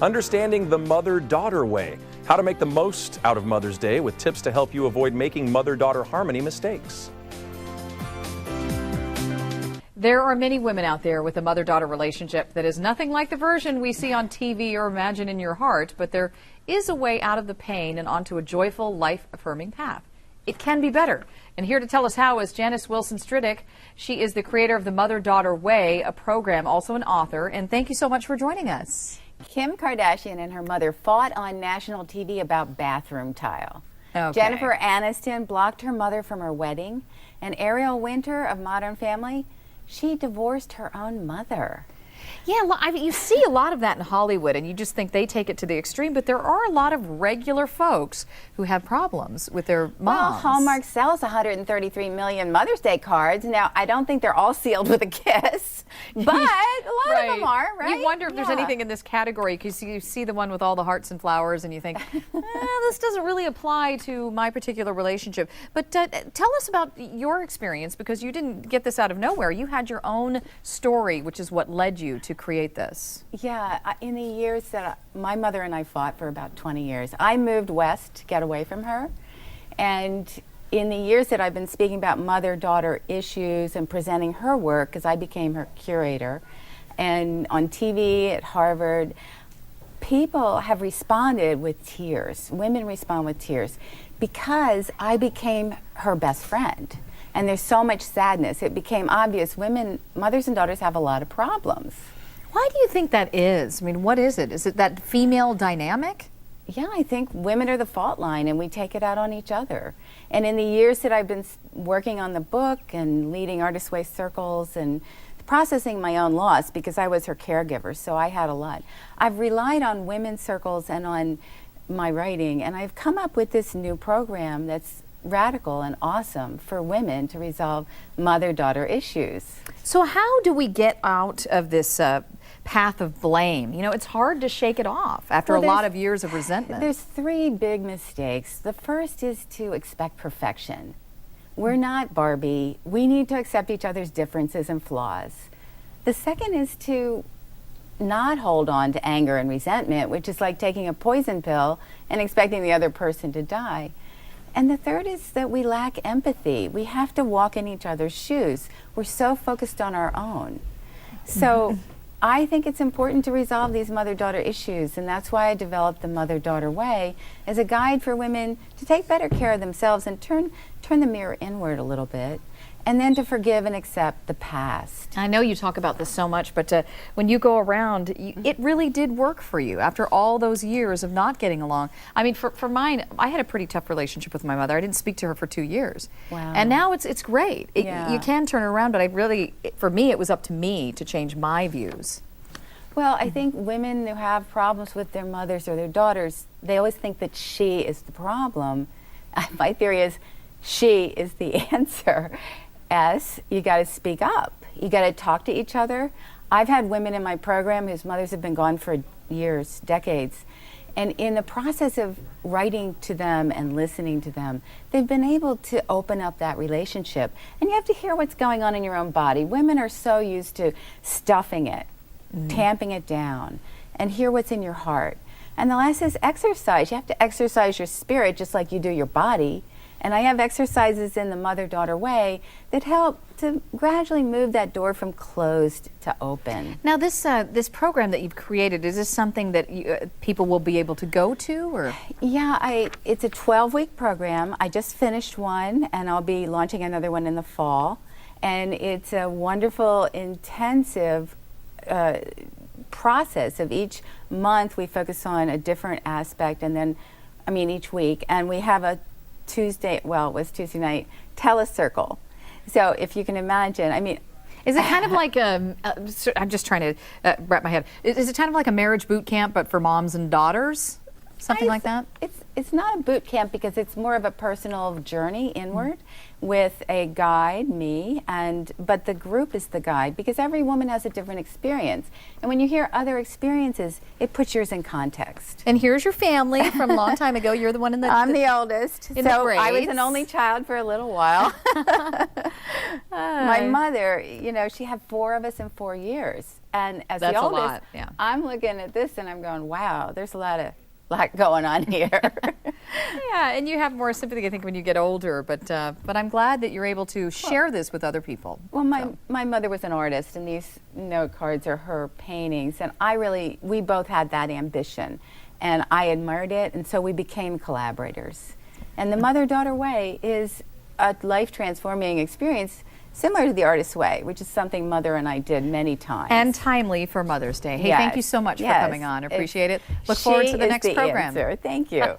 understanding the mother-daughter way, how to make the most out of Mother's Day with tips to help you avoid making mother-daughter harmony mistakes. There are many women out there with a mother-daughter relationship that is nothing like the version we see on TV or imagine in your heart, but there is a way out of the pain and onto a joyful, life-affirming path. It can be better. And here to tell us how is Janice Stridick. She is the creator of the Mother-Daughter Way, a program, also an author. And thank you so much for joining us. Kim Kardashian and her mother fought on national TV about bathroom tile. Okay. Jennifer Aniston blocked her mother from her wedding. And Ariel Winter of Modern Family, she divorced her own mother. Yeah, I mean, you see a lot of that in Hollywood, and you just think they take it to the extreme, but there are a lot of regular folks who have problems with their moms. Well, Hallmark sells 133 million Mother's Day cards. Now, I don't think they're all sealed with a kiss, but a lot of them are, right? You wonder if there's anything in this category, because you see the one with all the hearts and flowers, and you think, this doesn't really apply to my particular relationship. But tell us about your experience, because you didn't get this out of nowhere. You had your own story, which is what led you to create this. Yeah, in the years that my mother and I fought for about 20 years, I moved west to get away from her. And in the years that I've been speaking about mother-daughter issues and presenting her work, because I became her curator, and on TV at Harvard, people have responded with tears. Women respond with tears because I became her best friend. And there's so much sadness. It became obvious women, mothers and daughters, have a lot of problems. Why do you think that is? I mean, what is it? Is it that female dynamic? Yeah, I think women are the fault line and we take it out on each other. And in the years that I've been working on the book and leading Artist Way circles and processing my own loss, because I was her caregiver, so I had a lot, I've relied on women's circles and on my writing, and I've come up with this new program that's radical and awesome for women to resolve mother-daughter issues. So how do we get out of this path of blame? You know, it's hard to shake it off after a lot of years of resentment. There's three big mistakes. The first is to expect perfection. We're not Barbie. We need to accept each other's differences and flaws. The second is to not hold on to anger and resentment, which is like taking a poison pill and expecting the other person to die. And the third is that we lack empathy. We have to walk in each other's shoes. We're so focused on our own. So I think it's important to resolve these mother-daughter issues, and that's why I developed the Mother-Daughter Way as a guide for women to take better care of themselves and turn the mirror inward a little bit, and then to forgive and accept the past. I know you talk about this so much, but when you go around, it really did work for you after all those years of not getting along. I mean, for mine, I had a pretty tough relationship with my mother. I didn't speak to her for 2 years. Wow. And now it's great. You can turn it around, but for me, it was up to me to change my views. Well, I think women who have problems with their mothers or their daughters, they always think that she is the problem. My theory is she is the answer. You got to speak up. You got to talk to each other. I've had women in my program whose mothers have been gone for years, decades, and in the process of writing to them and listening to them, they've been able to open up that relationship. And you have to hear what's going on in your own body. Women are so used to stuffing it, tamping it down, and hear what's in your heart. And the last is exercise. You have to exercise your spirit just like you do your body. And I have exercises in the Mother-Daughter Way that help to gradually move that door from closed to open. Now, this program that you've created, is this something that people will be able to go to? Or? Yeah, it's a 12-week program. I just finished one, and I'll be launching another one in the fall. And it's a wonderful, intensive process of each month we focus on a different aspect, and then, each week. And we have a Tuesday, well, it was Tuesday night, telecircle. So if you can imagine, is it kind of like I'm just trying to wrap my head. Is it kind of like a marriage boot camp, but for moms and daughters? something like that? It's not a boot camp because it's more of a personal journey inward with a guide, me, but the group is the guide because every woman has a different experience. And when you hear other experiences, it puts yours in context. And here's your family from a long time ago. You're the one in the... I'm the oldest, in so the I was an only child for a little while. My mother, you know, she had 4 of us in 4 years. And as That's the a oldest, lot, yeah. I'm looking at this and I'm going, wow, there's a lot going on here. Yeah, and you have more sympathy, I think, when you get older. But I'm glad that you're able to share this with other people. Well, my mother was an artist, and these note cards are her paintings. And we both had that ambition, and I admired it, and so we became collaborators. And the mother-daughter way is a life-transforming experience similar to the artist's way, which is something Mother and I did many times. And timely for Mother's Day. Hey, Yes. thank you so much for coming on. I appreciate it. Look forward to the next program. Answer. Thank you.